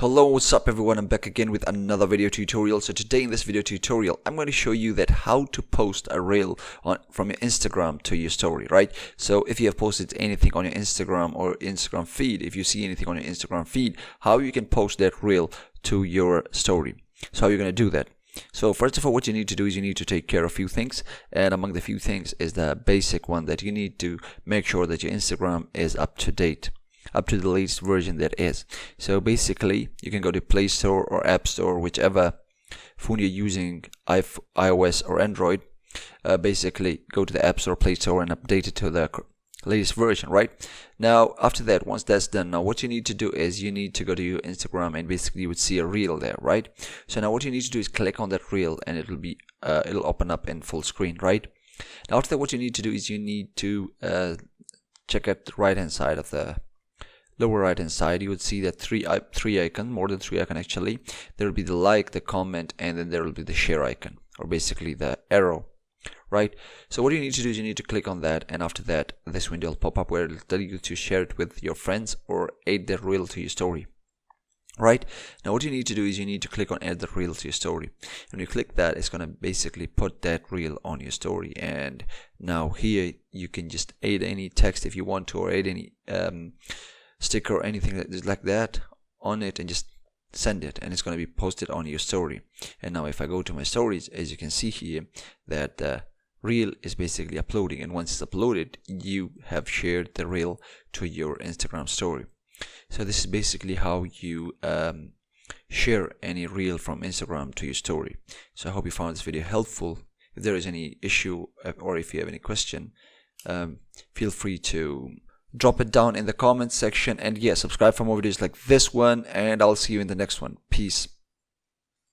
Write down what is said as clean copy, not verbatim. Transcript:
Hello, what's up everyone? I'm back again with another video tutorial. So today in this video tutorial, I'm going to show you that how to post a reel from your Instagram to your story, right? So if you have posted anything on your Instagram or Instagram feed, if you see anything on your Instagram feed, how you can post that reel to your story. So how you're going to do that? So first of all, what you need to do is you need to take care of a few things, and among the few things is the basic one that you need to make sure that your Instagram is up to date, up to the latest version that is. So basically you can go to Play Store or App Store, whichever phone you're using, iOS or Android. Basically go to the App Store, Play Store, and update it to the latest version, right? Now after that, once that's done, now what you need to do is you need to go to your Instagram, and basically you would see a reel there, right? So now what you need to do is click on that reel, and it'll open up in full screen, right? Now after that, what you need to do is you need to check at the right hand side of the lower right hand side. You would see that three icon, more than three icon actually. There will be the like, the comment, and then there will be the share icon, or basically the arrow, right? So what you need to do is you need to click on that, and after that this window will pop up where it'll tell you to share it with your friends or add that reel to your story, right? Now what you need to do is you need to click on add the reel to your story. When you click that, it's going to basically put that reel on your story, and now here you can just add any text if you want to, or add any sticker or anything like that on it, and just send it, and it's going to be posted on your story. And now if I go to my stories, as you can see here, that the reel is basically uploading, and once it's uploaded, you have shared the reel to your Instagram story. So this is basically how you share any reel from Instagram to your story. So I hope you found this video helpful. If there is any issue or if you have any question, feel free to drop it down in the comments section, and yeah, subscribe for more videos like this one, and I'll see you in the next one. Peace.